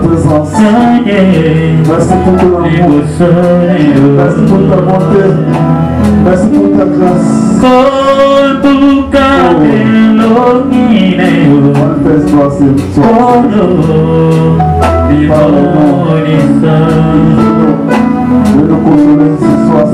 présence. Merci pour ton amour. Merci pour ta bonté. Merci pour ta grâce. Manifeste-toi ce soir. De nous consoler ce soir.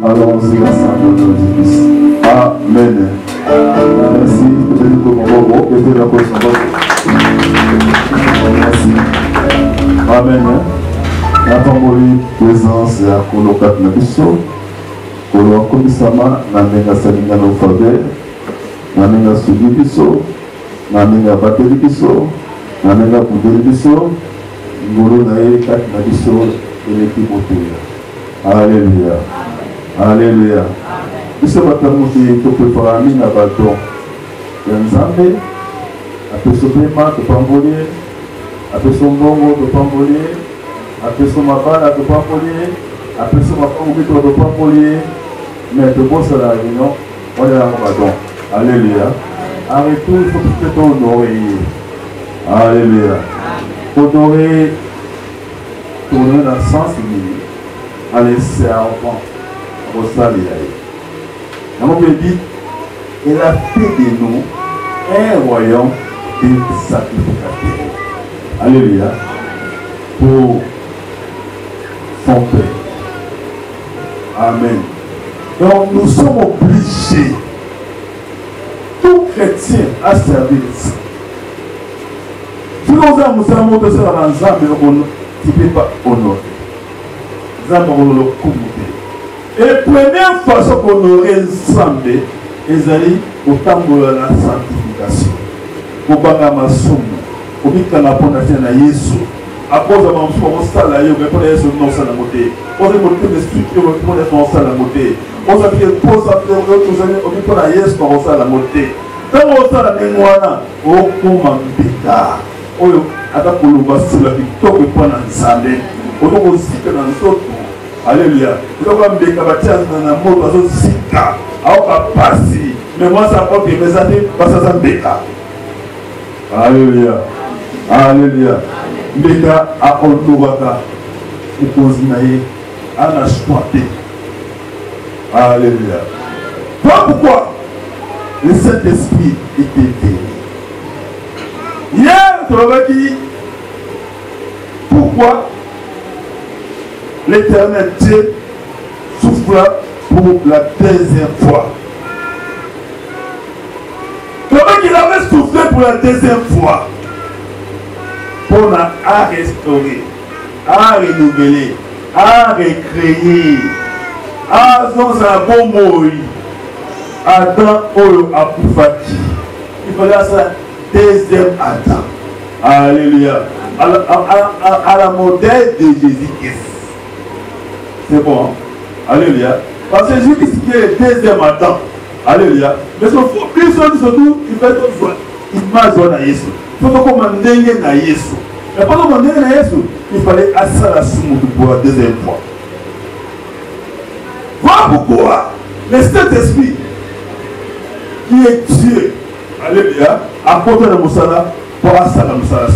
Allons-y ensemble, Amen. Merci. Merci. Amen. Natamboli présence ya kolokat na biso. Kolo komisama na menga salinga no faveur. Na menga subi biso. Na menga bateli biso. Na menga kudeli biso. Ngolo na ye kat na biso eleki motoya. Alléluia. Alléluia. Biso batamuki to prepara mina bato. Nzambe apeso pema to pamboli. Apeso mbongo to pamboli. Apeso mabala to pamboli. Apeso mapango to pamboli. Mais de bon ça la réunion, on est là pardon. Alléluia. En retour, il faut peut-être honorer. Alléluia. Honorer, tourner dans le sens limité. Aller servant au salut. On peut dire, il a fait de nous un royaume de sacrificateurs. Alléluia. Pour son Père. Amen. Donc nous sommes obligés, tout chrétien, à servir ça. Si nous avons ça, nous ne pouvons pas honorer. Nous avons le communauté. Et la première façon d'honorer ensemble, c'est au temps de la sanctification. Pour que nous soyons, pour que nous soyons à cause de mon salaire, mais pour les non salamoté. On a monté des structures pour les non salamoté. On a fait des pauses après nous allons pour la yes pour salamoté. Dans mon salaire, on commandita. On a pour le bas sur la victoire pour prendre ensemble. On a aussi que dans notre alléluia. On a mis des cabatias dans la mode dans le sika. On va passer. Mais moi ça porte mes années parce que ça m'beka. Alléluia. Alléluia. Meka a onuraka ukozinaye anashwate. Alléluia. Voilà pourquoi le Saint-Esprit était venu. Hier, tu l'avais dit pourquoi l'Éternel Dieu souffla pour la deuxième fois. Tu l'avais qu'il avait soufflé pour la deuxième fois. On a à restaurer, à renouveler, à recréer, à dans un bon mot, Adam Olo Apoufaki. Il fallait ça deuxième Adam. Alléluia. À la modèle de Jésus-Christ. C'est bon. Hein? Alléluia. Parce que Jésus-Christ qui est le deuxième Adam. Alléluia. Mais ce qu'il faut plus surtout, il fait une fois. Il m'a donné à Jésus. Il faut qu'on m'en dénigre à Jésus. Mais pendant qu'on dénigre à Jésus, il fallait asseoir la soupe pour la deuxième fois. Voilà pourquoi le Saint-Esprit, qui est Dieu, alléluia, a porté le Moussala pour asseoir la Moussala.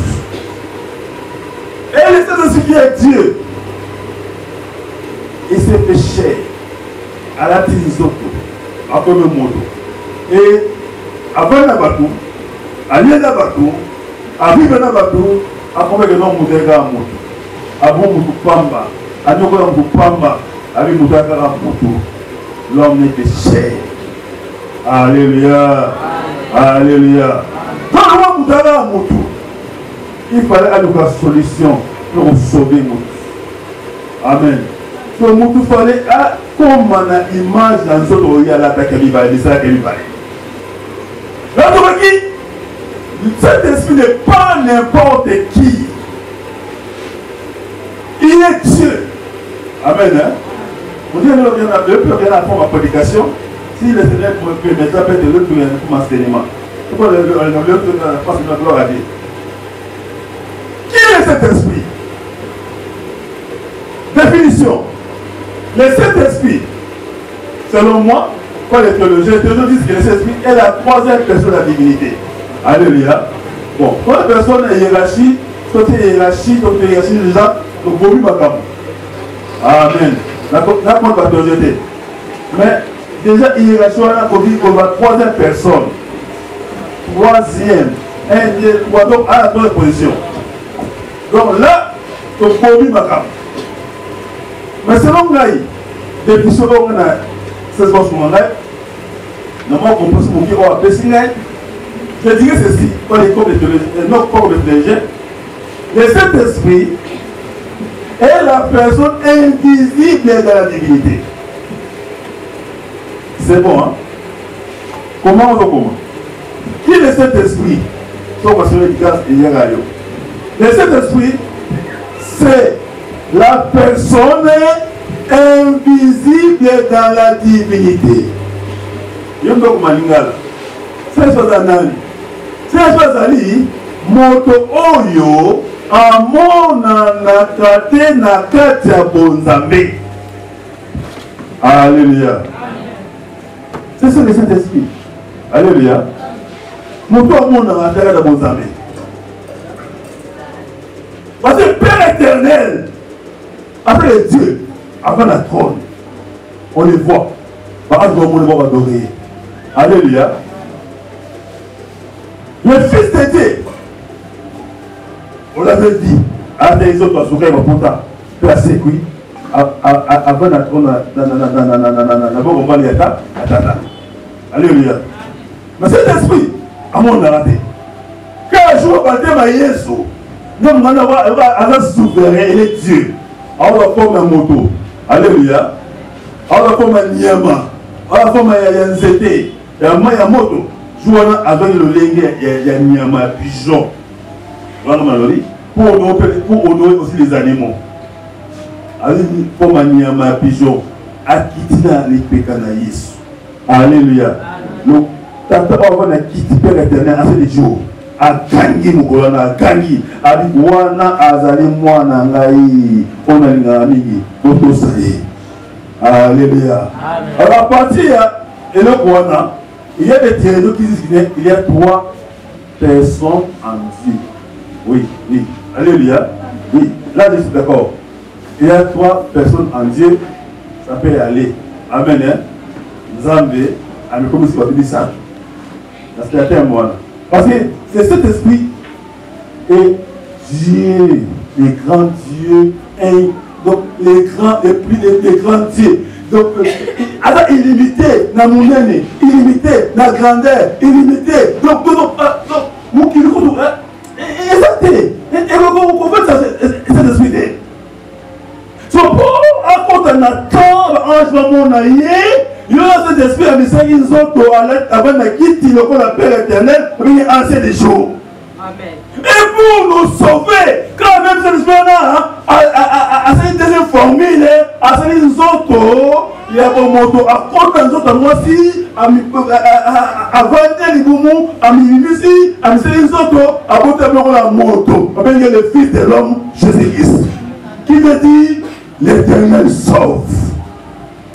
Et le Saint-Esprit qui est Dieu, il s'est fait chair à la Tinisoko, après le monde. Et avant la bateau, aller dans le bateau, arriver dans le bateau, après que l'homme mouille à moto. Avant moutou pamba, à nous qu'on moutou pamba, avec moutou à moto. L'homme était cher. Alléluia. Alléluia. Quand l'homme moutou à moto, il fallait aller à la solution pour sauver moto. Amen. Donc moutou fallait comme on a image dans ce qu'il y a là, c'est ça qu'il va. Là, tu vois qui? Cet esprit n'est pas n'importe qui. Il est Dieu. Amen. Hein? On dit Dieu ne peut rien à ma prédication. Si le Seigneur me permet de faire de l'autre pour m'enseignement. Pourquoi le passe de la gloire à Dieu? Qui est cet esprit? Définition. Le Saint-Esprit, selon moi, quand les théologiens disent que le Saint-Esprit est la troisième personne de la divinité. Alléluia. Bon, quand la personne est hiérarchie, côté hiérarchie déjà, donc vaut mieux ma. Amen. Là, on va théologie. Mais déjà, hiérarchie, on va troisième personne. Troisième. Un, deux, trois, donc à la troisième position. Donc là, donc vaut mieux ma. Mais selon Gaï, depuis ce moment, c'est ce qu'on a, nous avons compris ce qu'on a appelé. Je dirais ceci, pas les corps de théologie, non corps de théologie. Le Saint-Esprit est la personne invisible de la divinité. C'est bon, hein? Comment on va comment? Qui est le Saint-Esprit? Le Saint-Esprit, c'est la personne invisible dans la divinité. Yondok Maningala. C'est ça, moto oyo amona nakate nakati ya bonzambe. Alléluia. C'est ça le Saint-Esprit. Alléluia. Moto amona nakati ya bonzambe. Parce que Père éternel, après les dieux, avant la trône, on les voit. On les voit adorer. Alléluia. Le Fils de Dieu, on l'avait dit, à des autres, à ce qu'on a placé, avant la trône, on va les attaquer. Alléluia. Mais cet esprit, à mon raté. Quand je vois baptême à Yesu, nous avons souverain, il est Dieu. On va former un moto. Alléluia. On va former un Niama. On va former un Nzete. Il y a un moto. Je vois avec le lingue, il y a un Niama, pigeon. Pour honorer aussi les animaux. Pour un Niama, pigeon. Akitina les pécans à Yesu. Alléluia. Donc, tata on a quitté Père éternel à ces jours. A gangi mukolana a gangi abi wana azali mwana ngai on a lingamiki toto saye. Alléluia. Alors à partir et le wana il y a des théologiens qui disent qu'il y a trois personnes en Dieu. Oui, oui. Alléluia. Oui, là je suis d'accord. Il y a trois personnes en Dieu, ça peut y aller. Amen. Zambé, avec comme si on dit ça. Parce qu'il y a un moine. Parce que c'est cet esprit et Dieu, les grands dieux, et donc les grands dieux. Donc, illimité, dans mon aîné, illimité, dans la grandeur, illimité. Donc, mon qui le compte, et ça c'est, et vous faites ça, cet esprit. So, pour à côté de Nathan, l'ange va mon aïe. Il y a cet esprit à Missaki Zoto avant de quitter le Père éternel, il est ancien des jours. Amen. Et pour nous sauver, quand même cet esprit-là, à cette deuxième formule, à cette Zoto, il y a un moto à côté de Zoto, moi aussi, à vendre les boumous, à Mimisi, à Missaki Zoto, à côté de la moto, à venir le Fils de l'homme, Jésus-Christ, qui veut dire l'Éternel sauve.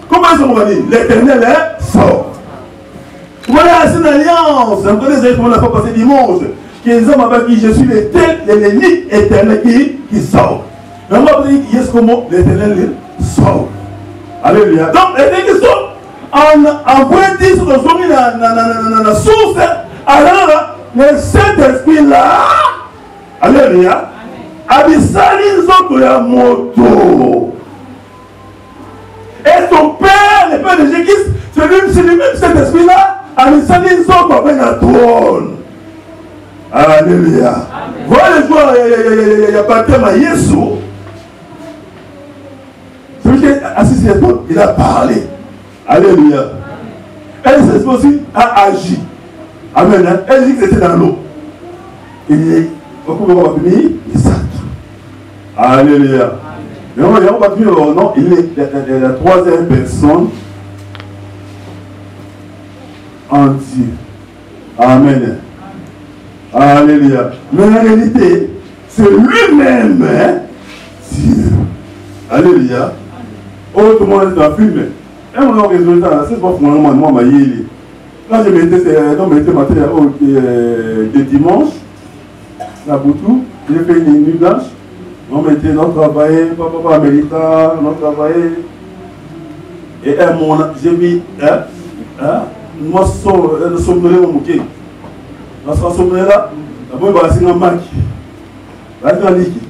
Comment est-ce qu'on va dire? L'Éternel est fort. Voilà, c'est une alliance. Vous connaissez comment on a fait passer dimanche. Qui est un homme avec qui je suis l'ennemi éternel qui sort. Mais on va dire qu'il y a ce mot, l'Éternel sort. Alléluia. Donc, l'Éternel qui sort, en point 10, on a mis la source. Alors, le Saint-Esprit là, alléluia, abissali nzoto ya moto. Et son Père, le Père de Jésus-Christ, c'est lui-même cet esprit-là, a mis ça les autres avec la trône. Alléluia. Voilà le jour, il y a baptême à Yesu. Celui qui est assis sur les portes, il a parlé. Alléluia. Et cet esprit aussi a agi. Amen. Elle dit que c'était dans l'eau. Il est, au cours de la famille, il s'est. Alléluia. Mais on va dire, non, il est la troisième personne en Dieu. Amen. Alléluia. Mais en réalité, c'est lui-même, hein, Dieu. Alléluia. Autrement, c'est un film. Et on a un résultat, c'est pas vraiment moi, quand je mettais matin de dimanche, la Boutou, j'ai fait une nuit blanche. On mettait notre travail, papa américain, notre travail. Et j'ai mis, moi, je suis somnolé au mouquet. Je suis somnolé là, je vais passer un mac. Là, je vais liquide.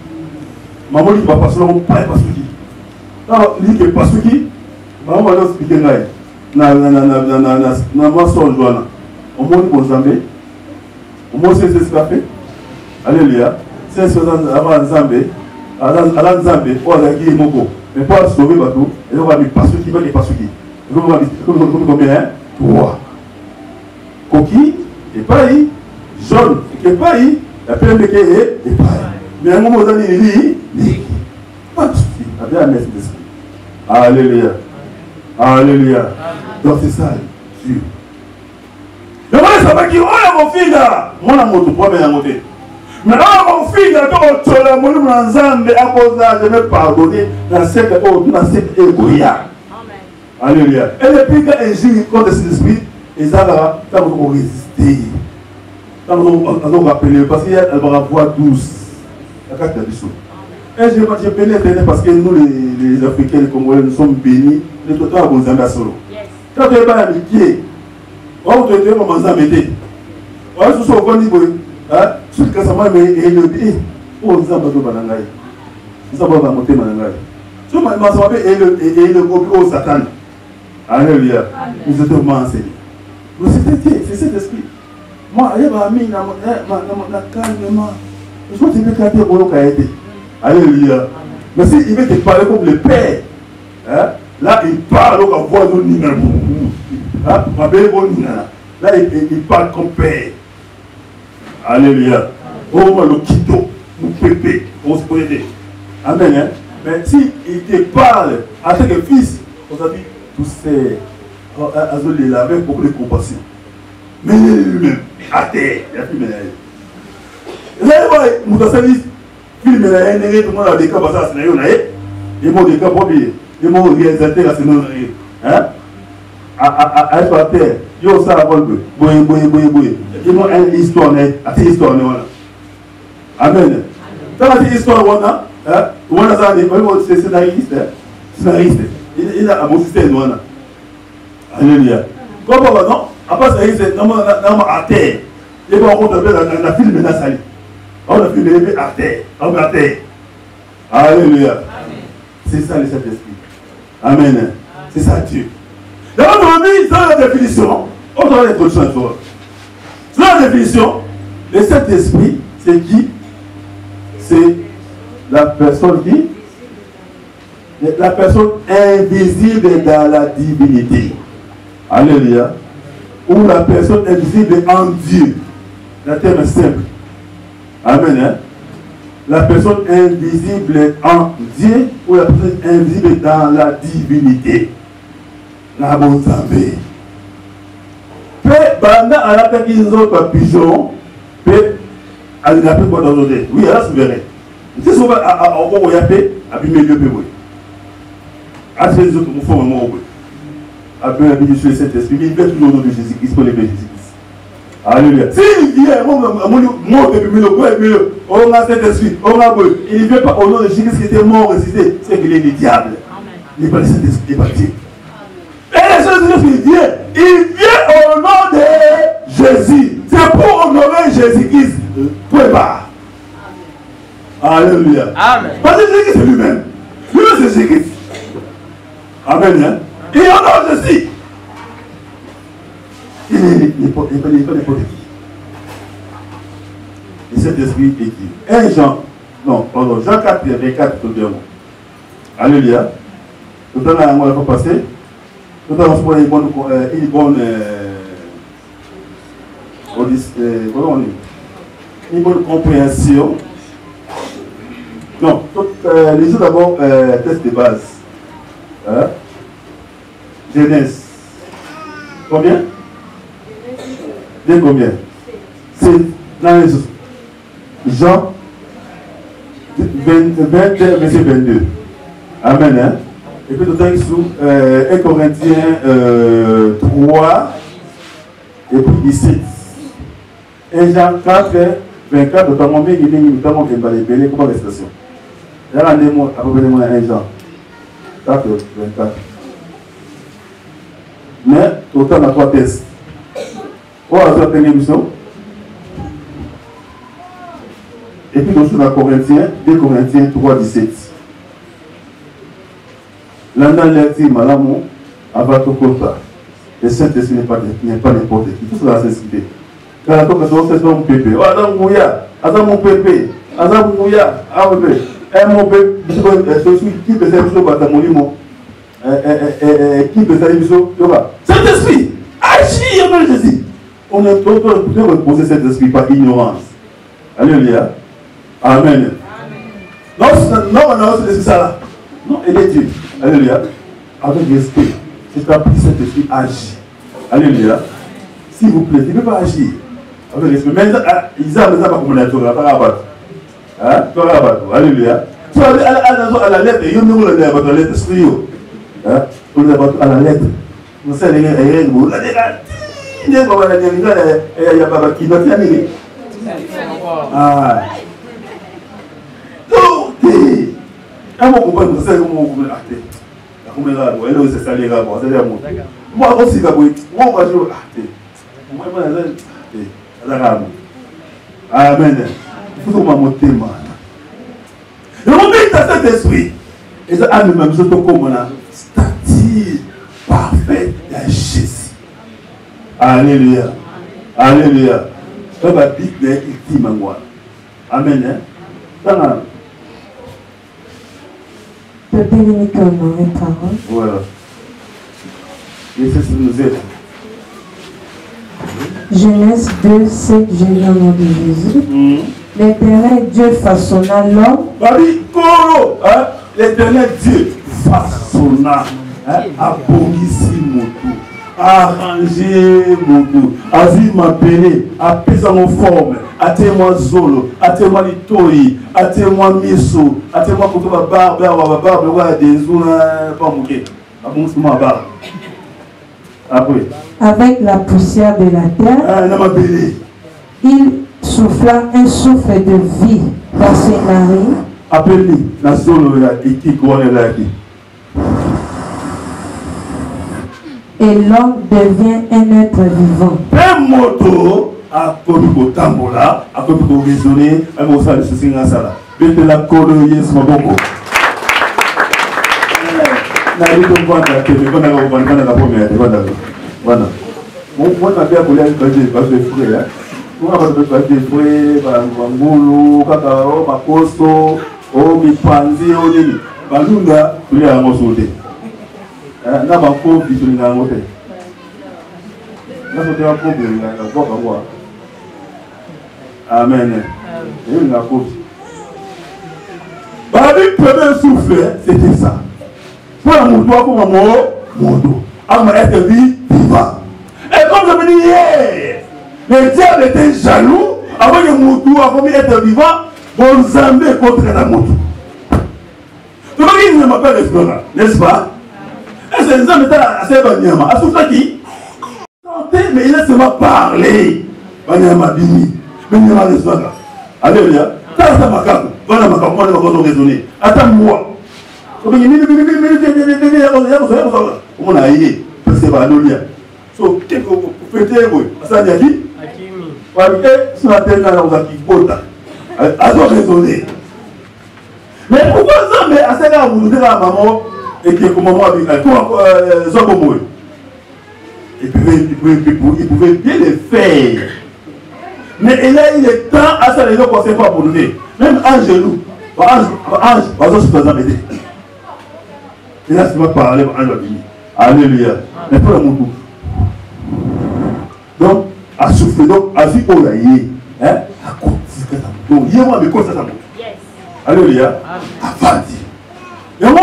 Maman dit, va passer là, on ne peut pas passer qui. Alors, liquide, passe qui. Maman va nous expliquer là. Na maçon Joana. On monte pour Zambé. On monte ce que ça fait. Alléluia. C'est ce que avant Zambé. À Zambé, on a dit Moko. Mais pour sauver bateau, et on va dire pas ce qui va et pas ce qui. On va dire combien? 3. Coquille, et pareil. Jaune, et pareil. La peine de Kéé, et pareil. Mais à un moment donné, il dit pas de souci. Avec un message d'esprit. Alléluia. Alléluia. Donc c'est ça, Dieu. Mais moi, je sais qui on mon fils là. Moi, je suis premier à monter. Mais mon fils là, quand on a mon ensemble, à cause de je vais pardonner, dans cette égoïa. Alléluia. Et depuis que l'Église contre cet esprit, et ça va, ça va résister. Ça va rappeler, parce qu'il y a une voix douce. La carte de l'issue. Et je bénis l'Éternel parce que nous, les Africains, les Congolais, nous sommes bénis. Le total à Gonzambe à solo. Quand tu es pas amitié, on te dit comment ça m'aider. On se dit qu'on dit que ça m'a aidé. Oh, nous avons pas de banangaï. Nous avons pas monté banangaï. Tu m'as dit le gros Satan. Alléluia. Nous étions enseignés. Nous c'est cet esprit. Moi, il y a mis calmement. Je crois que tu peux canter pour le cahier. Alléluia. Mais s'il veut te parler comme le Père, hein, là il parle à voix de Nina. Là il parle comme Père. Alléluia. Oh, le Kito, mon pépé, on se connaît. Amen. Hein? Mais s'il te parle en tant que fils, on a dit, tout c'est avec beaucoup de compassion. Mais lui-même, à terre, il a plus ménagé. Là, il va, film tout le monde a des cas ça c'est naïo naïe et moi des cas probés et moi réalisateur c'est non hein à être terre yo ça la bonne boy et moi une histoire né à cette histoire voilà amen dans cette histoire voilà hein voilà ça c'est scénariste il a un système voilà alléluia comment va non après ça c'est non à terre et bon on devait la film là ça on a pu lever à terre. On a terre. Alléluia. C'est ça le Saint-Esprit. Amen. C'est ça Dieu. Dans notre dans la définition, on doit être autre chose. Dans la définition, le Saint-Esprit, c'est qui? C'est la personne qui? La personne invisible dans la divinité. Alléluia. Ou la personne invisible en Dieu. Le terme est simple. Amen. Hein? La personne invisible en Dieu ou la personne invisible dans la divinité. La bonne santé. Peu, banda à la tête qu'ils ont pas pigeon, peu, à la peu quoi dans l'autre. Oui, elle a souverain. C'est souvent à Oyape, à Bimélieu Péoué. À ces autres, nous font un mot. À Bimélieu sur le Saint-Esprit, il fait toujours au nom de Jésus-Christ pour les Jésus-Christ. Alléluia. S'il vient, on a cet esprit, il ne vient pas au nom de Jésus qui était mort, ressuscité, c'est qu'il est le diable. Il n'est pas le Saint-Esprit, il n'est pas Dieu. Et les choses qu'il vient, il vient au nom de Jésus. C'est pour honorer Jésus-Christ. Point barre. Alléluia. Amen. Parce que Jésus c'est lui-même. Lui-même c'est Jésus-Christ. Amen. Hein? Et honore Jésus. Il n'est pas n'importe qui. Et cet esprit est qui? Jean 4, verset 4, tout le monde. Alléluia. Tout le temps, on va passer. Tout le temps, on va une bonne compréhension Non, donc, lisons d'abord test de base. Hein? Genèse. Combien? De combien? C'est dans les Jean 20, verset 22. Amen. Hein? Et puis, tout à sous 1 Corinthiens 3 et puis 17. Et Jean 4, 24, notamment, bien, il y a notamment qui est comme l'expression. Regardez-moi, à peu près 1 Jean 4, 24. Mais, autant à 3 tests. On va faire la première émission. Et puis, nous sommes dans Corinthiens, 2 Corinthiens 3, 17. L'un l'air malamon, avec le quota. Le Saint-Esprit n'est pas n'importe qui. Tout cela, c'est ce qu'il est. Quand la personne c'est mon pépé. Oh, Adam Mouya, Adam mon pépé, Adam Mouya, ah oui, mon pépé, qui peut faire une chose à mon limon, qui peut faire une chose, Saint-Esprit, agis en Jésus. On est tout reposer cet esprit par ignorance. Alléluia. Amen. Non, c'est ça là. Non, il est Dieu. Alléluia. Avec respect. C'est appris cet esprit agit. Alléluia. S'il vous plaît, il ne peut pas agir. Avec respect. Mais ils ont pas comme la Torah, pas rabattre. Hein? Torah rabattre. Alléluia. Tu vas aller à la lettre, il y a une lettre, la lettre, c'est frio. Hein? On est à la lettre. On sait les règles, la lettre. Il y a pas qui va faire. Ah. Donc, un mot qu'on peut faire, un mot qu'on peut acheter. Elle c'est ça les gars, c'est moi. Moi aussi, moi, je vais acheter. Moi, je vais acheter. Amen. Il faut que je monte mal. Et on met dans cet esprit. Et ça a même ce comme un statut parfait de Jésus. Alléluia. Alléluia. Ça va dire qu'il dit Mangwa. Amen. Peuple limite au nom des paroles. Voilà. Et c'est ce que nous aide. Genèse 2, 7, j'ai le nom de Jésus. L'Éternel Dieu façonna l'homme. L'Éternel Dieu façonna, abolissi mon tout, arrangé mon tout, a vu m'appeler, a pesé mon forme, a témoin zolo, a témoin litoi, a témoin miso, a témoin pour toi barbe, des zones pas mouquet, a bon c'est ma barbe. Après. Avec la poussière de la terre, il souffla un souffle de vie dans ses narines. Appelez la zolo et qui connaît la qui. Et l'homme devient un être vivant. Un moto a connu au tambola, a connu au raisonner, a connu au souci dans ça là. Bête la colo yes mon bongo. Na lui donc voir la télé, on a la première, voilà. Mon a bien collé avec le parce que frère là. On a pas de frère, bangolo, kakao, makoso, o mipanzi o nini. Balunga, tu les as mosoté. Na banko bitu na ngote. Na sote wa problème na kwa kwa. Amen. Et na ko. Babi premier souffle, c'était ça. Pour mon doigt pour mon dos. À être vivant. Et comme je me dis hier, le diable était jaloux avant que mon doigt comme être vivant, bon zambé contre la moto. Tout le monde m'appelle Espérance, n'est-ce pas? Et c'est les hommes étaient assez banyama. À souffler qui? Mais il a seulement parlé. Banyama bini. Banyama Espérance. Alléluia. Ça c'est ma carte. Voilà ma carte. Moi je vais raisonner. Attends-moi. On a aidé. Parce que c'est pas l'olia. So, qu'est-ce que vous faites? Ça dit qui? Si la terre n'a pas qui bota. À toi raisonner. Mais pourquoi ça? Mais à ce là vous nous dites à maman et que comme maman avec Zobomoy. Il pouvait bien le faire. Mais il a eu le temps à ça les gens ne pas pour nous. Même Angelou. Ange, se faisant aider. Il a seulement parlé à Ange. Alléluia. Mais pour le monde. Donc, à souffler, donc, à vivre au laïe. Hein? À cause de ça. Donc, il y a moi, mais quoi ça? Alléluia. Avandi. Et moi,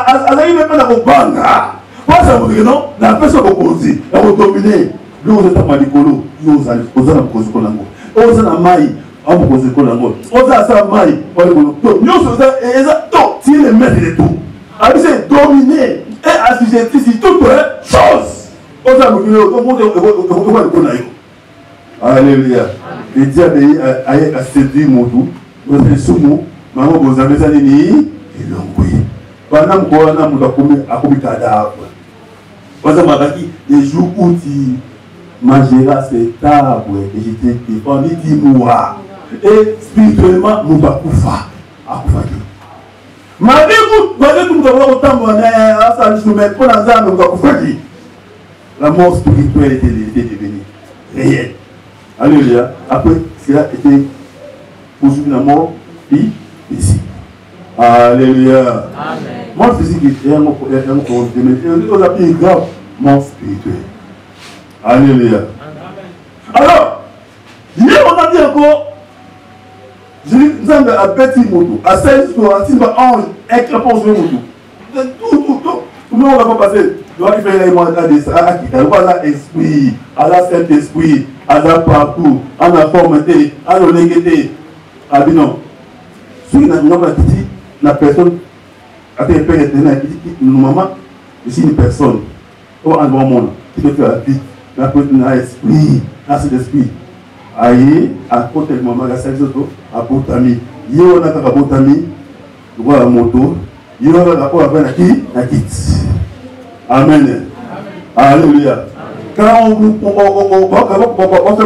azali même pas dans banga. Moi, ça veut dire non, la personne qui conduit, elle va dominer. Nous, on est à Malikolo, nous, on est à Kolango. On est à Maï, on est à Kolango. On est à Maï, on est à Kolango. Nous, on est à tout, si les maîtres de tout. Alors, c'est dominer et assujettir sur toutes les choses. On est à Kolango, on est à Kolango. Alléluia. Et diable a séduit mon tout. Vous avez soumu, maman, vous avez ça, ni pendant que vous avez cadavre. Vous avez les jours où tu mangeras cet arbre et je t'ai défendu, dis-moi. Et spirituellement, nous allons koufa. Malgré tout, nous avons autant de la mort spirituelle était devenue réelle. Alléluia. Après, cela a été poursuivi la mort ici. Alléluia. Amen. Mort physique est un corps de on a pris grave mort spirituelle. Alléluia. Alors, hier on a dit encore, je dis, nous avons à Betty Moto, à 16 jours, à 6 ange, un crapon sur le moto. Tout le monde va pas passer. Donc il fait les mandats de ça, à l'esprit, à la Saint-Esprit, à la partout, à la formeté, à la légalité. Ah bien non. Si on a dit, la personne a fait un père éternel qui dit, maman, je suis une personne. On va en voir monde, qui peut faire la vie, la personne a l'esprit, a cet esprit. Aïe, à côté de maman, la 5 autres, à Botami. Il y a un Botami, je vois la moto, il y a un rapport avec la quitte. Amen. Alléluia. Quand on fait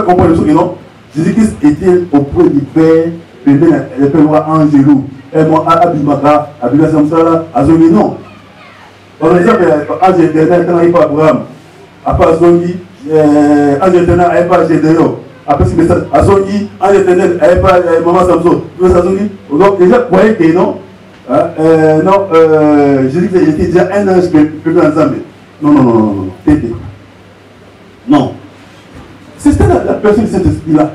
comprendre les choses, non, Jésus-Christ était auprès du Père, le Père Angélou, et moi, Abimaka, Abimasamsala, Azoni, non. Par exemple, Ange éternel, quand il n'y a pas Abraham, après Azoni, Ange éternel, il n'y a pas Gédéon, après ce message, Azoni, Ange éternel, il n'y a pas Maman Samson, Azoni, donc déjà, vous voyez que non. Non, Jésus était déjà un ange que nous ensemble. Non. Non. C'était la personne de cet esprit-là.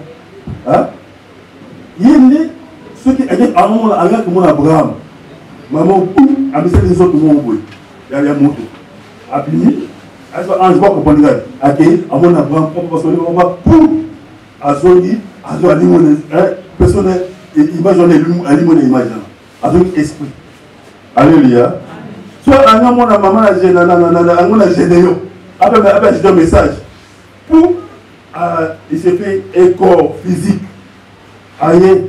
Hein? Il est né, ceux qui étaient à mon Abraham. Maman, a mis les autres mots. Il y a un moto. Abimi, je vois qu'on peut accueillir à mon Abraham, parce qu'on va pour Azoni, Azoni, personne, image, on est image. Avec esprit. Alléluia. Soit un homme, la maman, a Gédéon. Après, j'ai un message. Pour, il s'est fait un corps physique. Aïe.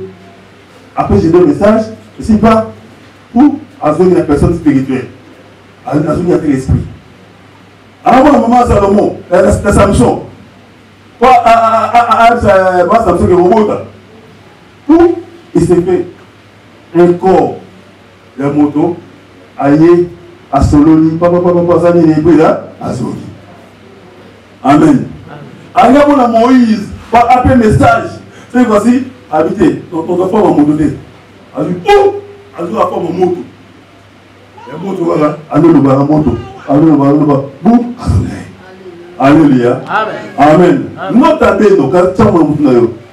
Après, j'ai un message. C'est pas pour avoir une personne spirituelle. Avoir un esprit. Alors, moi, maman, Salomon, la Samson. Pas moi, Samson, qui est robot. Pour, il s'est fait un corps de moto, aïe, à Soloni, papa, Zani, à Zoni. Amen. Aïe, on a Moïse, par après message, c'est voici, habitez, ton enfant va me donner. A dit, oh, a dit, la forme moto. Et moto, voilà, allez, le bar, moto, allez, le bar, boum, alléluia. Amen. Notre abbé, donc,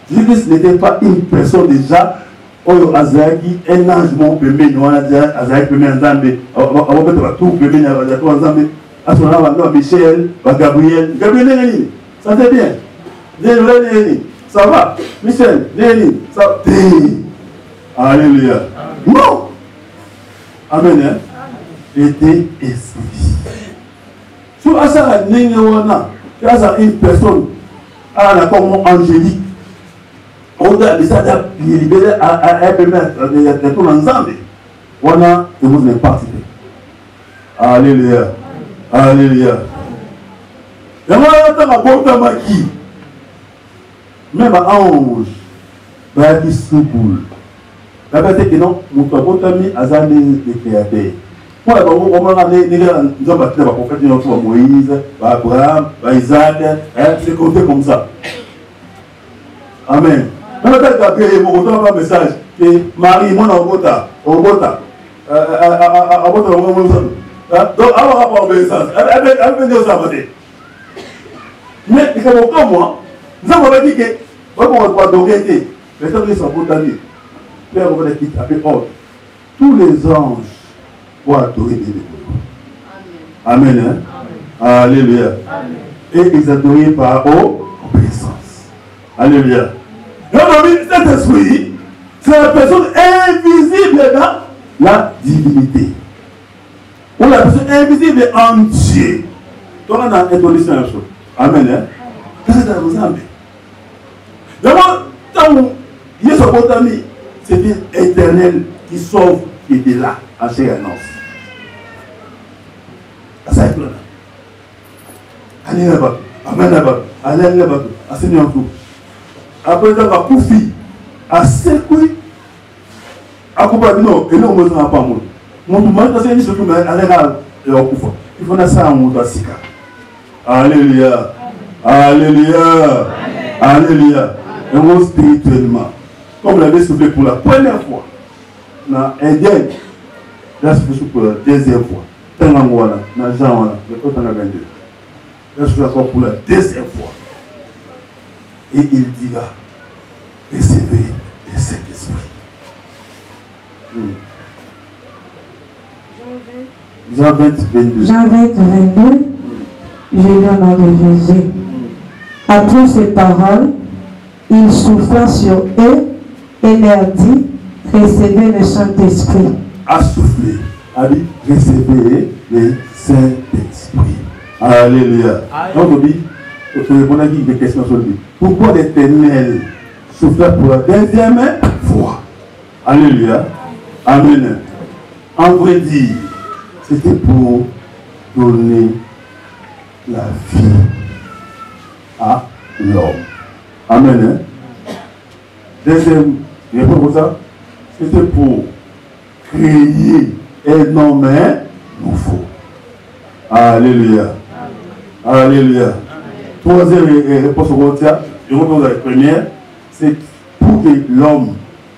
Jésus n'était pas une personne déjà. Oyo Azaki, un ange mon bébé, nous on a dit Azaki bébé en Zambé, on va mettre tout bébé en Zambé. À ce moment-là, on va Michel, Gabriel, Néni, ça c'est bien. Néni, ça va. Michel, Néni, ça va. Alléluia. Non. Amen. Était esprit. Sur Asa Néni, on a une personne, à la comme angélique. On a libéré à un peu ensemble. On a et vous n'êtes pas participé. Alléluia. Alléluia. Et moi, je suis qui même à ange, il y a des sous-boules. La vérité que non, nous avons mis à des créateurs. Moi, on m'a dit, nous avons battu les prophètes, nous avons Moïse, Abraham, Isaac, c'est compté comme ça. Amen. On a un message que Marie, mon Obota. Donc, alors, rapport au message. Elle veut dire ça. Mais, comme moi, nous avons dit que, on va d'orienter. Les gens qui sont botanés. Père, on va les quitter avec ordre. Tous les anges vont adorer les Amen. Amen. Hein? Amen. Alléluia. Amen. Et ils adoraient par obéissance. Alléluia. Cet esprit, c'est la personne invisible dans la divinité. Ou la personne invisible en Dieu. Donc on a introduit la chose. Amen. Hein? D'abord, tant que Yesu c'est bien éternel qui sauve, qui était là, en chair et annonce. Ça est plein. Allez là-bas, amen là-bas, allez là-bas, à Seigneur tout. Après, il va couper, à secouer, à couper, non, et non, on ne va pas mourir. Mon mari, c'est dit surtout, mais allez là, et on coupe. Il faut ça en mode asika. Alléluia. Alléluia. Alléluia. Et on spirituellement. Comme l'avait soufflé pour la première fois. Dans Eden, là, c'est pour la deuxième fois. Tangangola, dans Jean, le côté de la Là, je suis encore pour la deuxième fois. Et il dira, recevez le Saint-Esprit. Jean 20, 22. Jean 20, 22. Je lis au nom de Jésus. Après ces paroles, il souffla sur eux et leur dit, recevez le Saint-Esprit. A soufflé, a dit, recevez le Saint-Esprit. Alléluia. Donc on dit, on a dit des questions sur lui. Pourquoi l'Éternel souffla pour la deuxième fois? Alléluia. Amen. En vrai dire, c'était pour donner la vie à l'homme. Amen. Deuxième réponse pour ça, c'était pour créer un homme nouveau. Alléluia. Alléluia. Troisième réponse au contraire, je reprends la première, c'est pour que l'homme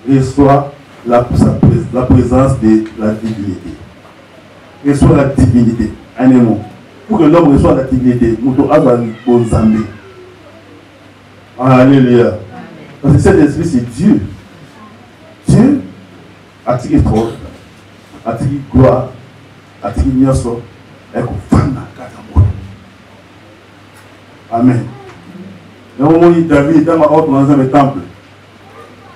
reçoive la présence de la divinité. Reçoit la divinité. Un mot. Pour que l'homme reçoive la divinité, nous devons avoir un Zambé. Alléluia. Parce que cet esprit, c'est Dieu. Dieu a-t-il trop, a-t-il gloire, a-t-il nyoso, et qu'on fana katamoto. Amen. Dans le moment où David dans ma haute dans un temple,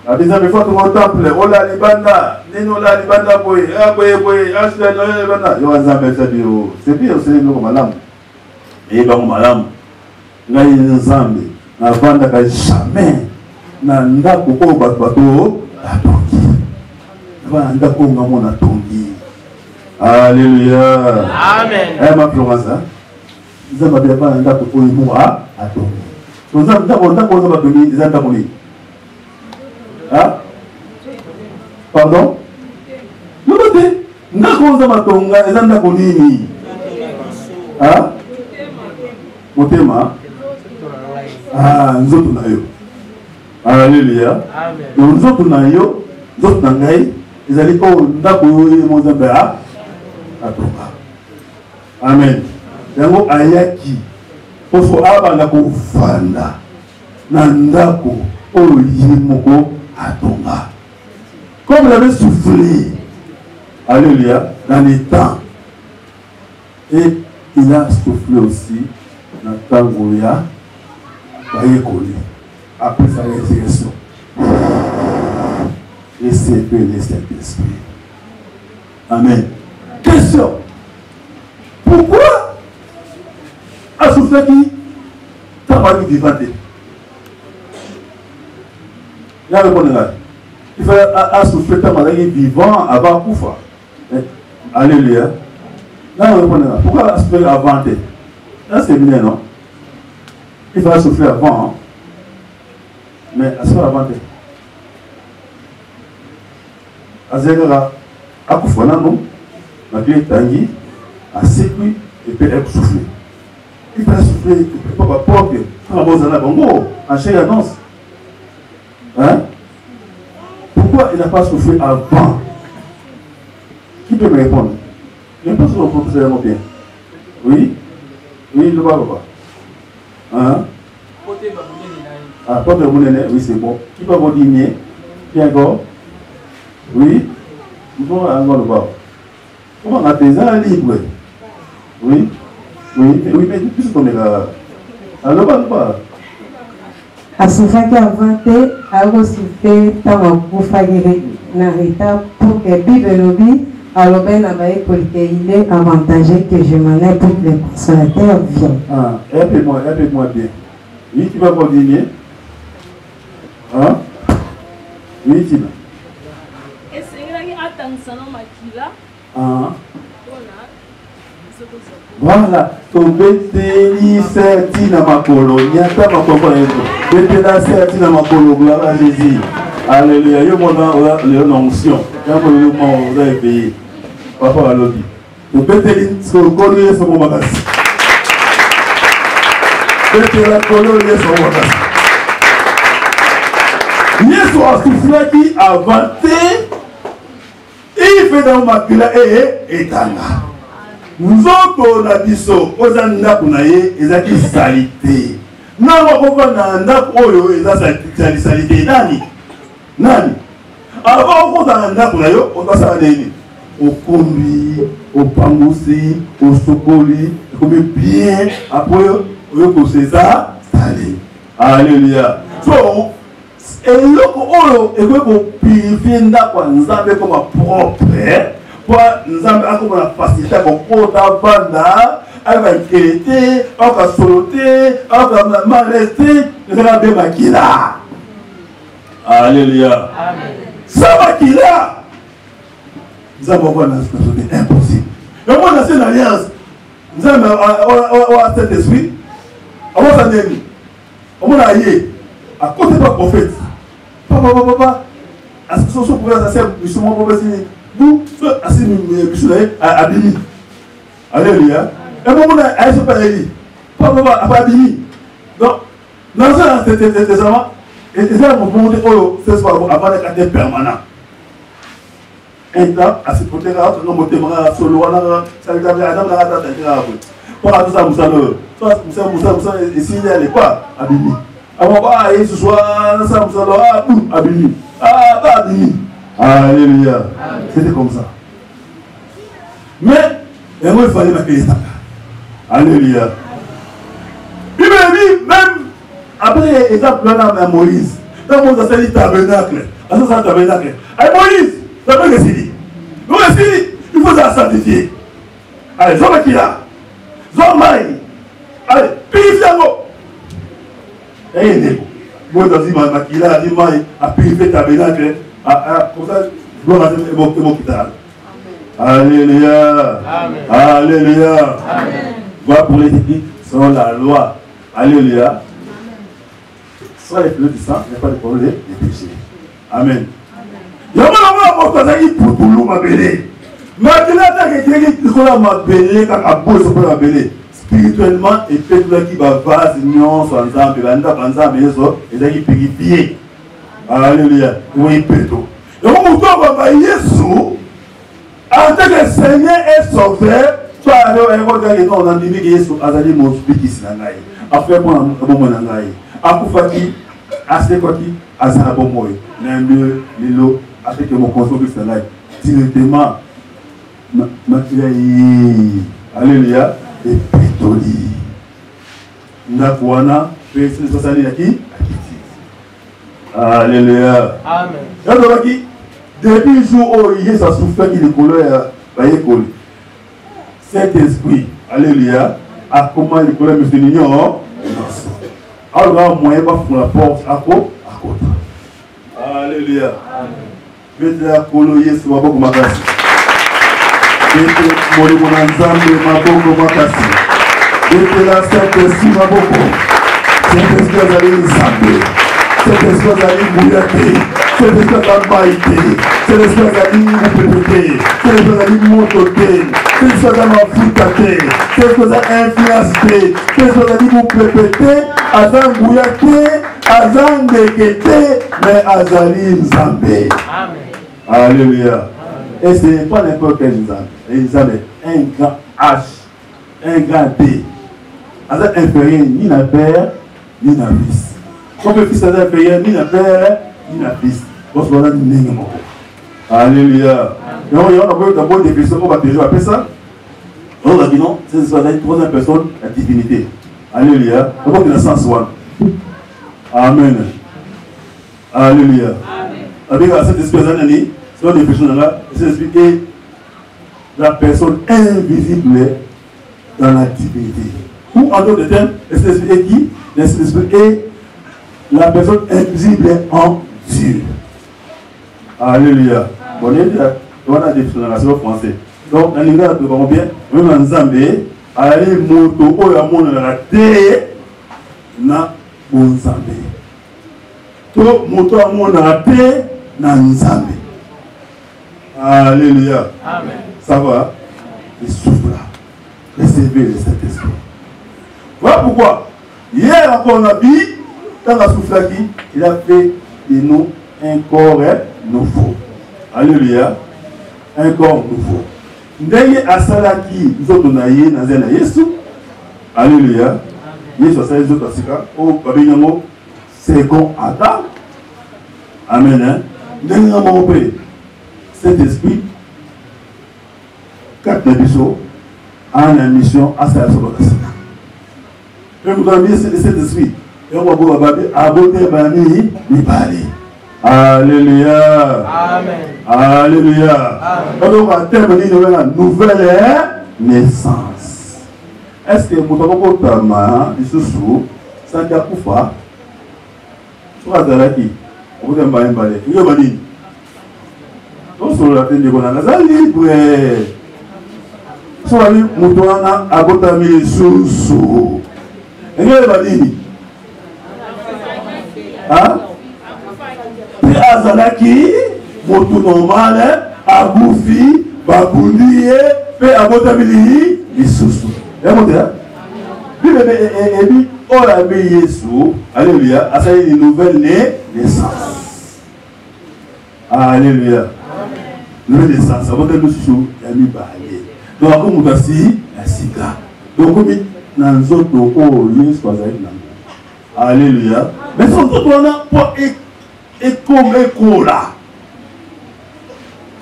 la deuxième fois dans le temple, oh la libanda, nino la libanda boy, boy, asla no libanda, yo azambe ça dit c'est bien, c'est bien comme malam. Et comme malam, là il nzambe, na banda ka jamais na ndako ko bato atongi. Na ndako ngamo na tongi. Alléluia. Amen. Eh ma promesse. Nzambe ya bana ndako ko imu atongi. So ndako za batongi za ndako ni. Ah? Pardon? Non, mais ndako za batonga za ndako nini? Ah? Motema. Ah, nzoto na yo. Alléluia. Amen. Donc nzoto na yo, nzoto na ngai, ezali ko ndako yo Mozambe atonga. Amen. Yango ayaki poso abanda ko fanda na ndako oyo yimoko atonga. Comme il avait soufflé, alléluia, dans les temps. Et il a soufflé aussi dans le temps où il y a après sa résurrection. Et c'est que le Saint-Esprit. Amen. Question. Pourquoi a soufflé qui t'a pas dit vivant? Il y a répondu là. Il faut souffler ta maladie vivant avant Koufa. Alléluia. Là, on répond là. Pourquoi souffler avant? Là, c'est bien, non? Il faut souffler avant. Hein? Mais souffler avant. Azéra, à Koufa, non? Ma vie est tanguie, à sécu, et puis elle souffler. Il faut souffler, il ne peut pas porter. Quand on va en chair annonce. Hein? Pourquoi il n'a pas soufflé avant? Qui peut me répondre? Je pense que le professeur est bien. Oui? Oui, le papa. Hein? Ah, pas de Mounene, oui, c'est bon. Qui peut vous dire? Qui encore? Oui. Bon, alors le bas. Comment on a des gens libres? Oui. Oui, mais plus qu'on est là. Alors pas. Asifaki avante agosife tamakufa gire narita pour que Bible lobi alobe na bae que il est avantagé que je m'en ai pour que les consolateurs viennent. Ah, aide-moi bien. Oui, tu vas continuer. Hein? Oui, tu vas. Ah. Voilà, tobeteli serti na makolo, nyata makolo yeto. Betela serti na makolo, gloire à Jésus. Alléluia. Yo mona le onction. Quand le moment vous avez payé. Papa alobi. Tobeteli sokolo yeso mo makasi. Betela kolo yeso mo makasi. Yeso a soufflé qui a vanté. Il fait dans ma pila et tanga. Nzoko na biso oza ndaku na ye ezaki salite na bakova na ndaku oyo eza salite nani avant okota na ndaku na yo okasala nini okombi opangusi osokoli ekomi bien après oyokoseza sale. Alléluia. So eloko oyo ekoki kopurifie ndaku ya Nzambe koma propre nous avons la facilité pour banda, avec qualité, avec soloté, avec malesté, nous avons des maquilla. Alléluia. Ça maquilla. Nous avons voir la situation impossible. Mais moi, dans cette alliance, nous avons cet esprit. On va s'en aller. On va aller. À côté de la prophète. Papa. À ce que ce soit pour la scène, nous sommes prophètes. Vous, assez abîmé. Alléluia. Et moi, je ne sais pas dit. Papa, abîmé. Donc, dans ça, c'est ça. Et c'est ça, mon monde, c'est ça, avant d'être caractère permanent. Un temps, à ce côté là, on monte à solo, ça veut dire que Adam n'a pas d'intérêt. Pour tout ça, Moussa, et s'il n'y a pas, abîmé. Avant, ce soir, ça, Moussa, abîmé. Ah, pas abîmé. Alléluia. C'était comme ça. Mais, il fallait m'accueillir ça. Alléluia. Bible dit, même après exemple là, Moïse, dans Moïse a dit tabernacle. À ça, tabernacle. Allez, Moïse, ça veut dire que donc, il faut ça sanctifier. Allez, Zoma qui là. Zoma. Allez, purifiez-moi. Et Moïse a dit, Makila a dit, a purifié tabernacle. Comme ça, gloire à Dieu et mon quital. Alléluia. Alléluia. Gloire pour les écrits selon la loi. Alléluia. Soit les fleurs du sang, il n'y a pas de problème des péchés. Amen. Il y a un moment où il pour tout le monde belé. Maintenant, il y a quelqu'un qui belé, quand il a belé. Spirituellement, et peut-être qui va vase, non, soit ensemble, il a purifié. Alléluia. Oui, Péto. Donc, on va Jésus en tant que Seigneur et Sauveur. Toi, on a dit que Jésus a dit mon esprit qui s'est nangaï. Après, moi, mon nangaï. Akufaki, Asekwaki, Azarabomoy. N'importe Lilo, avec mon consommateur qui s'est nangaï. Directement, Alléluia. Et Pétoli. Nakwana, Pétoli, Sosani, Yaki. Alléluia. Amen. Depuis le jour où il y a sa souffrance qui est couleur, cet esprit, alléluia, a comment il couleur, monsieur Nignon. Alors, moyen pour la porte à côté. Alléluia. Mettez la coloyer sur ma boque, ma casse. Mettez mon ensemble, ma boque, ma casse. Mettez la Saint-Esprit, ma boque. Saint-Esprit, vous allez nous saper. Cet esprit a dit bouillaté, cet esprit a maïté, cet esprit a dit répété, cet esprit a dit montoté, cet esprit a m'affouté, cet esprit a influencé, cet esprit a dit vous répéter, azan bouillaté, azan dégueté, mais azali nzambé. Alléluia. Et ce n'est pas n'importe quel nzambé, un grand H, un grand D. Azan inférieur ni la père, ni la fils. Comme le fils n'a payé ni la père, ni la fils. Parce qu'on a dit, Alléluia. Et on a d'abord des personnes, on va toujours appeler ça. On va dire non, c'est la troisième personne, la divinité. Alléluia. On va dire le sens one. Amen. Alléluia. Avec cette espèce d'année, c'est des personnes là, c'est expliquer la personne invisible dans la divinité. Ou en d'autres termes, c'est expliquer qui? C'est expliquer la personne invisible en Dieu. Alléluia. Bon, on a des personnes dans la français. Donc, dans l'Église, nous avons bien, même en Zambie, aller moto, ou la monde dans la terre, na bon Zambie. Tout moto à monde dans la terre, na Zambie. Alléluia. Amen. Ça va? Il souffle là. Recevez le Saint-Esprit. Voilà pourquoi, hier encore, on a dit, quand on a soufflé qui, il a fait de nous un corps nouveau. Alléluia. Un corps nouveau. Ndenge asalaki nzoto na ye na nzela Yesu. Alléluia. Yesu asali nzoto asika o babengi yango second Adam. Amen. Ndenge na moko mpe Saint-Esprit kati na biso ana mission asala solo kasika. Mpe moto na Saint-Esprit yango abo bababe abote bani mibali. Alléluia. Amen. Alléluia. Donc, à terme, il y a une nouvelle naissance. Est-ce que vous avez un sous sans dire quoi? Vous avez un qui? Vous avez un balai. Vous avez un balai. Donc, sur la tête de Bonana, ça libre. Vous avez un mouton à botamir sous. Et vous avez un balai. Hein? Azalaki, moto normal, aboufi, baboulié, pe abotabili, isusu. Et mon Dieu, et puis, on a mis Yesu, alléluia, à ça une nouvelle naissance. Alléluia. Nouvelle naissance, on va dire sous, il y a mis balé. Donc, comme on a dit, la sika. Donc, comme dans les autres, oh, Yesu, alléluia. Mais surtout, on a pas et comme écho là.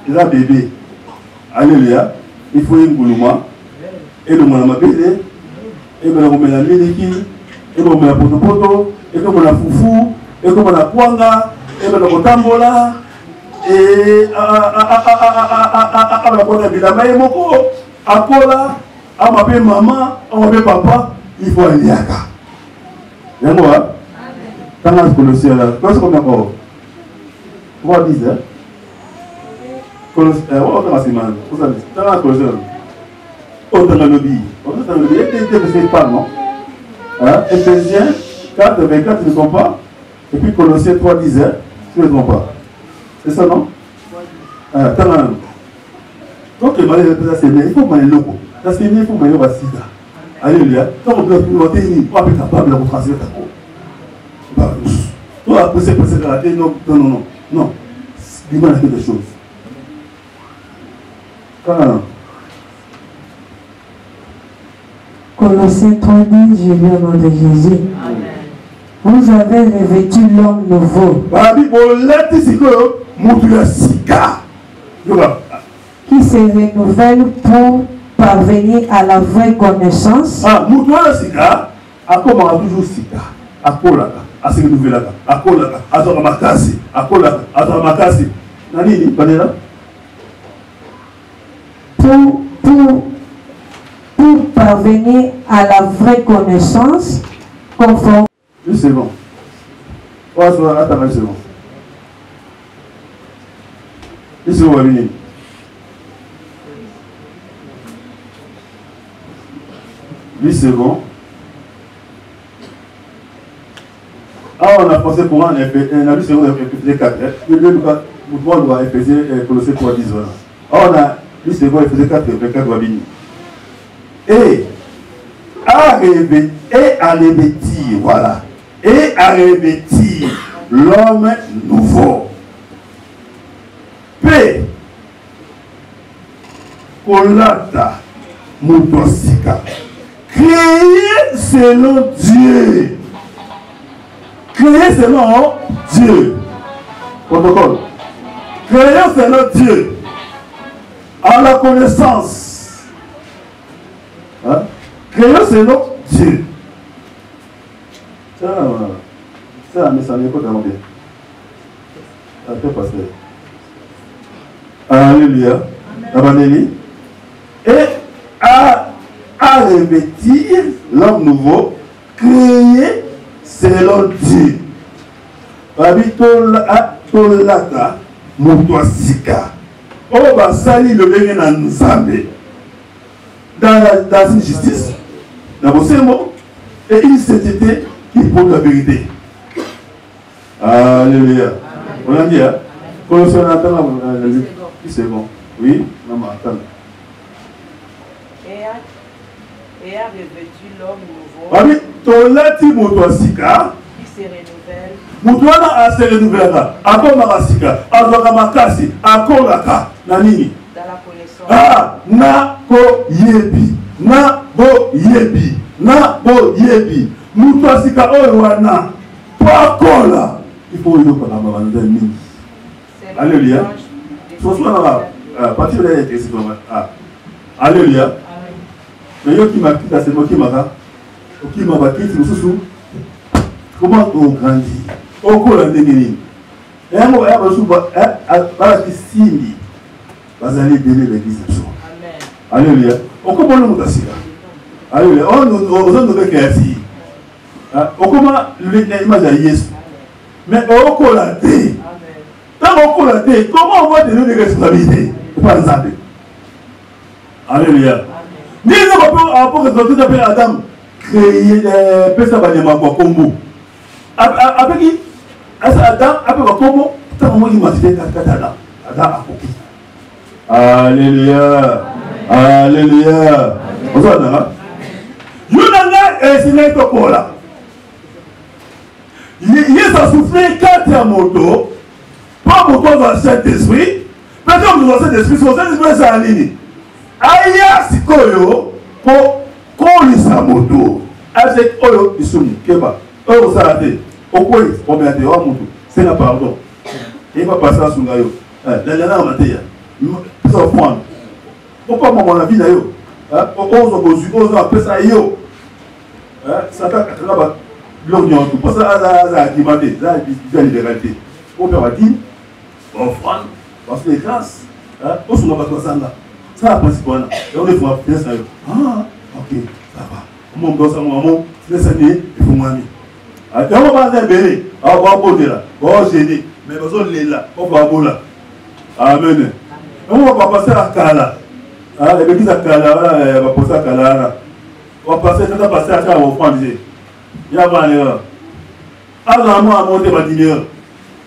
Il a bébé. Alléluia. Il faut une bouloma. Et le monde m'a bébé. Et le monde m'a miliki. Et le monde m'a poto. Et le monde m'a foufou. Et le monde m'a kwanga. Et le monde m'a tambola. Et la bonne vie. La maille moko. Akola. A ma belle maman. A ma belle papa. Il faut aller à ka. Et moi. Quand on a Colossiens là. Qu'est-ce qu'on a encore? Comment on dit ça? Colossiens, on va faire mal. Vous savez, dans la Colossiens, on a le lobby. On a le lobby. Et pas, non? Éphésiens 4, 24, tu ne comprends pas? Et puis Colossiens 3, 10, tu ne comprends pas? C'est ça, non? Donc, le mal est c'est bien. Il faut mal logo. Parce qu'il faut mal logo. Alléluia. Quand on doit noter, on va être capable de retracer ta peau. Toi, après, c'est passé dans la tête. Non, non, non. Non, dis-moi quelque chose. Colossiens 3:10, je lis au nom de Jésus. Amen. Vous avez revêtu l'homme nouveau. Qui se renouvelle pour parvenir à la vraie connaissance. Ah, Moutoua Sika, à comment toujours Sika, à Kolaka. Assez nouvelle akolaka azora makasi akolaka azora makasi nani ni banela pour parvenir à la vraie connaissance conforme. Une seconde. Attends une seconde. Une seconde. Une seconde. Ah, on a pensé pour un effet, on a vu sur Éphésiens 4, le doit Éphésiens Colossiens 3, 10. Ah, on a vu sur Éphésiens 4, 24, et à revêtir, voilà, et à revêtir l'homme nouveau. P. Kolata Moutosika. Créé selon Dieu. Créé selon Dieu. Protocole. Créons selon Dieu. En la connaissance. Hein? Créons selon Dieu. Ça, mais ça n'est pas tellement bien. Ça peut passer. Alléluia. Amen. Et à revêtir l'homme nouveau, créé selon Dieu. Tolata, Moutouasika. Oh, bah, sali le bien dans Nzambe. Dans une justice, dans vos mots, et une sainteté qui prouve la vérité. Alléluia. On a dit, hein? Quand on attend, c'est bon. Oui, non, mais attends. Et a revêtu l'homme nouveau. Ah oui, Tolati Moutouasika. Qui se renouvelle. Moutouana a se renouvelle. Encore Marasika. Encore Makasi. Encore Laka. Nanini. Dans la connaissance. Ah, na ko yebi. Na bo yebi. Na bo yebi. Moutouasika Owana. Pas kola. Il faut y aller. Alléluia. Partir de là, alléluia. Mais yo qui m'a quitté, c'est moi qui m'a quitté, comment on grandit? Au cours de l'année, et un mot, Simbi, vous allez bénir l'église. Alléluia. On comprend le mot d'assir. Alléluia. On nous veut qu'il y ait ici. On comprend l'image de Jésus. Mais au cours de l'année, tant qu'on court la tête, comment on va donner des responsabilités? Par exemple. Alléluia. Nous avons tout appelé Adam, créer des personnes qui ont combo. Après qui? Adam, après le combo, tant qu'on m'a dit Adam a compris. Alléluia. Alléluia. Vous avez dit, Yunanga est signé pour là. Il a soufflé 4 motos. Pas pourquoi dans le Saint-Esprit, peut-être que dans le Saint-Esprit, c'est le Saint-Esprit, c'est la ligne. Aya sikoyo, ko lisa moto. Avec oyo, isumi, keba. Oyo salade, okoi, omeate, o moto. C'est la pardon. Il va passer à Sungayo. L'année matéya. C'est au fond. Pourquoi mon avis d'ailleurs? Ose appeler ça yo. Ça t'a là-bas. L'oignon, tout. Parce que ça a acclimaté, ça a libéralité. On peut dire. Offrande, parce que les grâces, on se voit pas ça. Ça, la principale. Et on est pour faire ça. Ah, ok, ça va. Mon gosse, mon c'est ça, il faut m'amener. Et on va faire béni. On va apporter là. On va gêner. Mais on va là. On va apporter là. Amen. On va pas passer à Kala. L'église à Kala, on va passer à Kala. On va passer à Kala, on va prendre. Il y a pas d'erreur. Alors, moi, à monter ma dîner.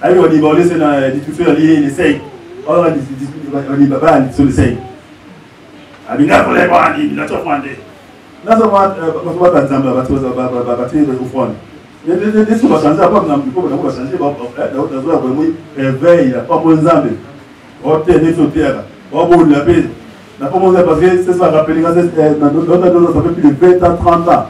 Allez, on dit, bon, laissez la discussion liée, les 5. On va dit, papa, sur les 5. Abinga, pour les voir, il a tout fondé. Là, ça va, on va t'entendre, on va tirer au fond. Il y a des choses qui vont changer, après, on va changer, on va réveiller, pas pour les âmes. On va tenir sur terre, on va la paix. On va pas parce que c'est ça, rappeler, ça fait plus de 20 ans, 30 ans.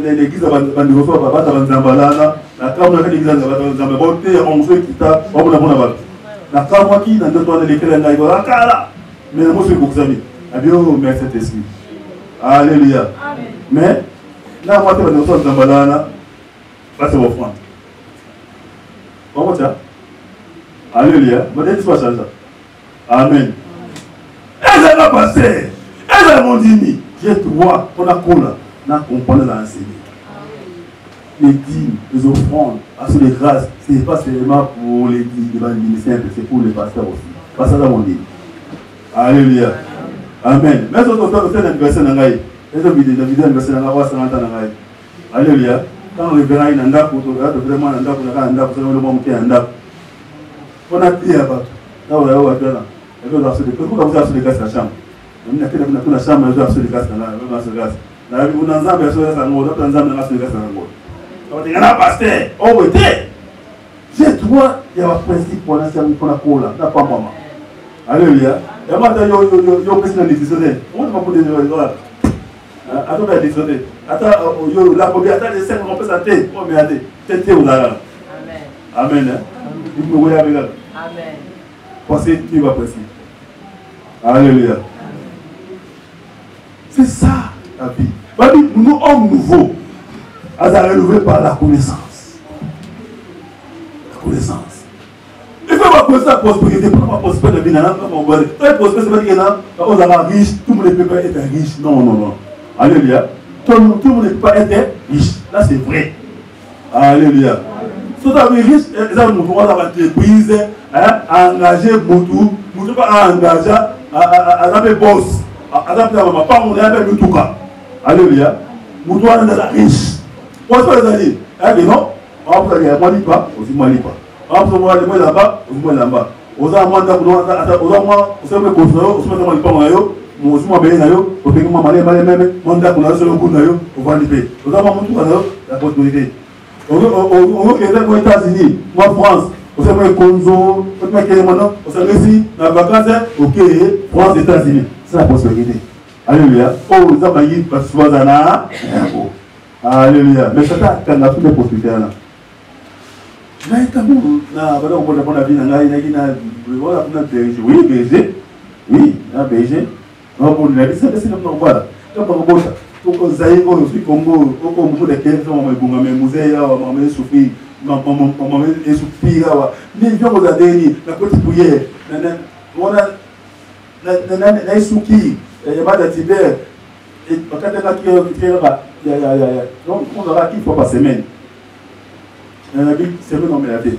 L'église va nous recevoir, va nous Zambalana, la carte de l'église va nous Zambalana, on se quitte, on va nous avoir. La carte qui, dans le temps de l'église, on va nous avoir. Mais moi, je suis pour ça. Adieu, merci Saint-Esprit. Alléluia. Mais, là, moi, je vais nous recevoir Zambalana, c'est vos offrandes. Comment ça? Alléluia. Vous avez dit soit ça. Amen. Et ça va passer. Et ça va dit, j'ai droit, on a coulé. On comprend l'enseigner. Les dîmes, les offrandes, les grâces, ce n'est pas seulement pour les ministères, c'est pour les pasteurs aussi. Pas ça dans mon dit. Alléluia. Amen. Mais ce que c'est l'anniversaire de Nangaï. Les vidéos d'anniversaire de Nangaï, 50 ans Nangaï. Alléluia. Quand on verra une anda pour vraiment un anda pour un anda pour le moment qui est un anda. On a prié à battre. Là, on va faire là. Et puis, pourquoi vous avez gaz à la chambre? On a fait la chambre, on a fait le gaz dans la gaz. On a fait pasteur, oh oui, j'ai droit, il y a un principe pour la cola, n'a pas maman. Alléluia. Et maintenant, il y a un président décisionnaire. On ne va pas dire, attends, il y a décisionnaire. Attends, la première, attends, les 5 on peut s'attendre. Oh, mais attends, c'est où là? Amen. Amen. Il me voit avec elle. Amen. passer, tu vas passer. Alléluia. C'est ça la vie. Nous sommes nouveaux. À renouveler par la connaissance. La connaissance. Il faut avoir la prospérité. Pour la prospérité, la prospérité, c'est pas dire qu'on est riche, tout le monde ne peut pas être riche. Non, non, non. Alléluia. Tout le monde ne peut pas être riche. Là, c'est vrai. Alléluia. Si vous avez riche, vous avez une entreprise, engager Moutou, Moutou pas engager, à boss, à pas on est avec tout cas. Alléluia. Moutou est riche. Pourquoi les amis? Non, on va dire, moi, pas, aussi moi, pas. On va dire, moi, là-bas, aussi moi, là-bas. On va dire, on va aux États-Unis, moi France, on s'est mis Conzo, on s'est mis on s'est mis la vacance, ok, France, États-Unis. C'est la possibilité. Alléluia. Oh, vous avez dit, parce que vous avez alléluia. Mais c'est ça, quand on a toutes les possibilités là. Là, il y a un oui, berger. Oui, un berger. On va dire, c'est le nom, voilà. Pour que vous ayez aussi Congo, au Congo de 15 ans, on va musée, on va souffrir, on va souffrir. Mais bien vous avez la petite prière, on a souki, il y a pas de Tibet, et quand on a qui on aura qui fois par semaine. Il y a une semaine, on met la tête.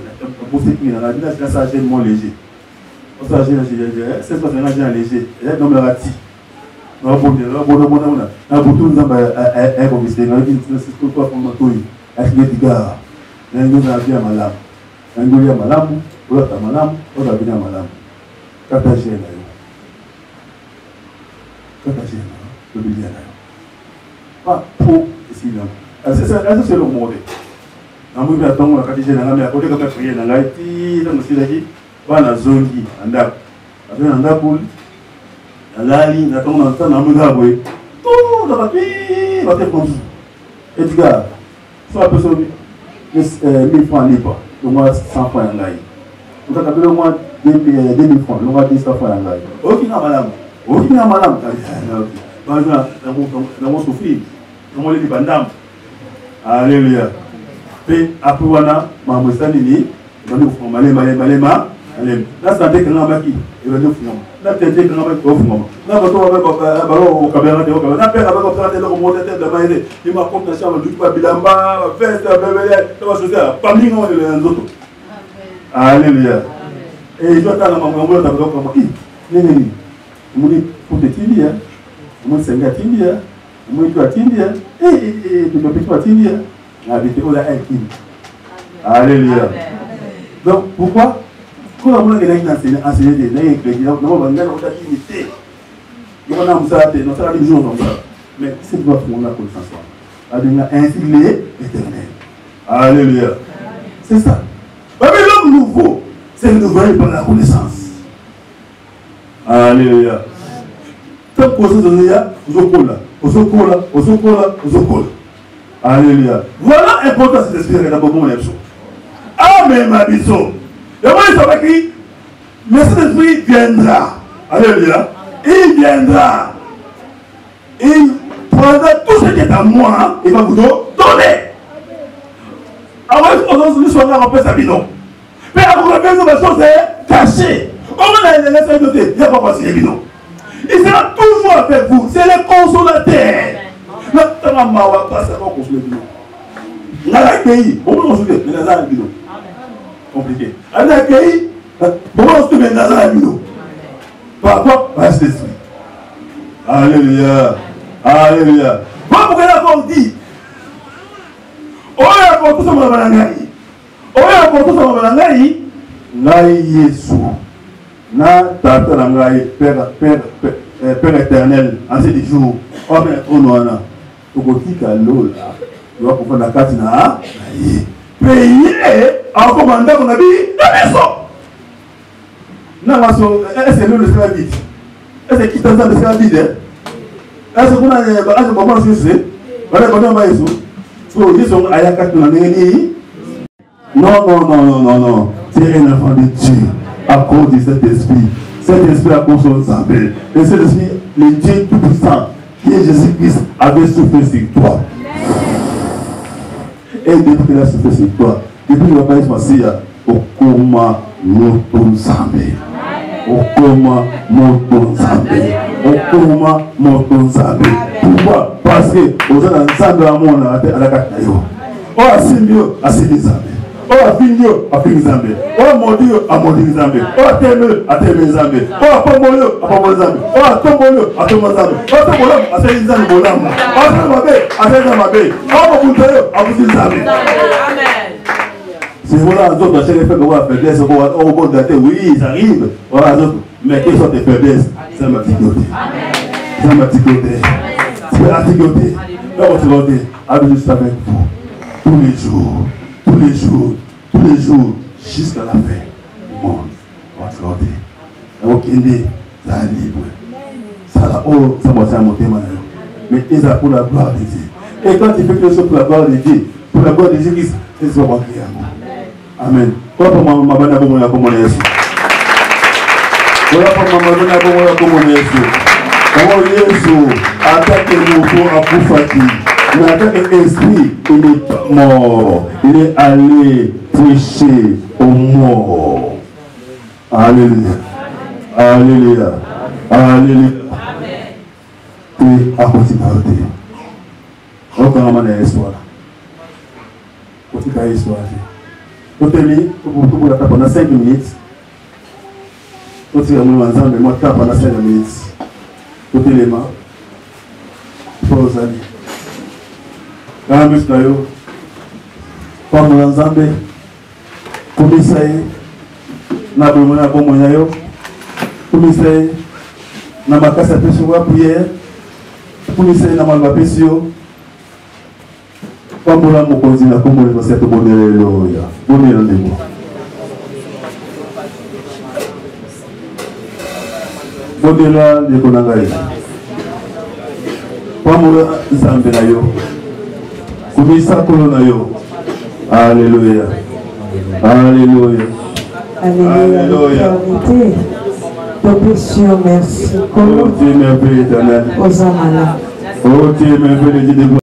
Pour ceux qui ont la vie, c'est un gène moins léger. On s'agit d'un gène léger. Il y a un homme là-dessus. On va dire, on va dire, c'est le monde. On va attendre la catégorie, on va côté comme prier dans l'Haïti, dans le Sud-Est, on va dans zone qui anda, anda pour la ligne, on attend dans le Mugabwe, tout dans la vie, va te prendre. Et tu gars, soit personne, 1000 francs libre, le mois 100 francs en ligne. On va taper le mois 2000 francs, le mois 10 francs en ligne. Ok, madame, ok, madame, dans mon souffrir, dans mon lit bandam. Alléluia. Et après, on a ma moussanini, on va nous malema, la santé que l'on a qui, et on va nous faire. La tête que l'on a fait, on va ballon au caméra de Oka. La paix avec le frère de l'homme, mon tête de maïs, il m'a compté la chambre, du coup, Bilamba, veste, bébé, ça va se faire, pas mis on les autres. Alléluia. Et je dois t'aller à mon maman, dans le comme qui, Nénéni, on dit pour te tirer, on dit c'est un Tindia, on dit toi Tindia, et tu me piques toi Tindia. Alléluia. Donc pourquoi? Quand on a enseigné, on a mais c'est pas pour la connaissance. On a ainsi l'éternel. Alléluia. C'est ça. Mais l'homme nouveau, c'est le nouvel par la connaissance. Alléluia. Tant que vous alléluia. Voilà l'importance de l'esprit d'abord mon émission. Amen, ma biso. Et moi, il s'appelle qui? Mais cet esprit viendra. Alléluia. Il viendra. Il prendra tout ce qui est à moi. Il va vous donner. Alors, nous sommes en paix, ça dit non. Mais à vous rappeler, nous sommes cachés. Comment on a laissé noter? Il n'y a pas passé les bidons. Il sera toujours avec vous. C'est le consolateur. Comment on va passer à construire le bidon? Dans le pays, on va construire, mais dans un bidon. Compliqué. Dans le pays, on va construire, mais dans un bidon. Par quoi? Par cet esprit. Alléluia. Alléluia. Pourquoi on a dit? On a pour tout ça, on va l'engager. On a pour tout ça, on va l'engager. Naï Yesu. Na tata l'engager, Père éternel, en ces jours, on va être au noir. Tokotika lola doit pouvoir la carte na payer en commandant qu'on a dit la maison. Non, est-ce que le sera vide? Est-ce qu'il t'entend de sera vide? Est-ce qu'on a un moment sur ce? Voilà, on a un maïs. So, ils sont à la carte de la. Non. C'est un enfant de Dieu. à cause de cet esprit. Cet esprit à cause de son sang. Et cet esprit, le Dieu Tout-Puissant, qui est Jésus-Christ, avait soufflé sur toi. Et depuis qu'il a soufflé sur toi, depuis qu'il a parlé sur Massia, au coma, nous sommes ensemble. Au coma, nous sommes ensemble. Au coma, nous sommes ensemble. Pourquoi? Parce que vous êtes ensemble à mon à la carte. Oh, à Simbio, à Simbizambe. Oh, à Findio, à Finzambe. Oh, à Modio, à Modizambe. Oh, à Teme, à Temezambe. Oh, à Pomolio, à Pomozambe. Oh, à Tombolio, à Tomozambe. Oh, à Tomolam, à Tenzambe, Bolam. Oh, à Tamabe, à Tenzambe. Oh, à Moutayo, à Moutizambe. Amen. C'est voilà, les autres, chez les faibles, on va faire faiblesse, on va dater, oui, ils arrivent. Voilà, les autres, mais quelles sont tes faiblesses? C'est ma ticoté. C'est ma ticoté. C'est ma ticoté. Là, on se dit, avec juste avec vous. Tous les jours, tous les jours, tous les jours, jusqu'à la fin du monde. On va se dire, ok, ça est libre. Ça là, oh, ça m'a monté maintenant. Mais ils ont pour la gloire de Dieu. Et quand tu fais quelque chose pour la gloire de Dieu, pour la gloire de Dieu, ils vont voir qu'il y a un. Amen. Voilà pour ma bonne abonnement à commander. Voilà pour ma bonne abonnement à commander. Oh Jésus, attaquez-nous pour Apoufati. Mais attaquez l'esprit, il est mort. Il est allé prêcher aux morts. Alléluia. Alléluia. Alléluia. Et à continuer. Donc on a un espoir. Continuez l'espoir. Tout la tape pendant 5 minutes. Tout le monde ensemble, moi tape pendant 5 minutes. Tout les mains. Pour aux amis. Quand je suis là, comme ensemble, pour essayer, n'a pas de bon moyen. Pour essayer, n'a pas de casse à prière. Pour essayer, n'a pas de pécio. Comme on a mon continent, comme on a cette bonne loya. Bonne rendez-vous. Bonne là, les Konangaï. Comme on a Zambenayo. Comme ça, Kolonayo. Alléluia. Alléluia. Alléluia. Merci. Oh, Dieu merveilleux éternel. Aux hommes là. Oh, Dieu merveilleux.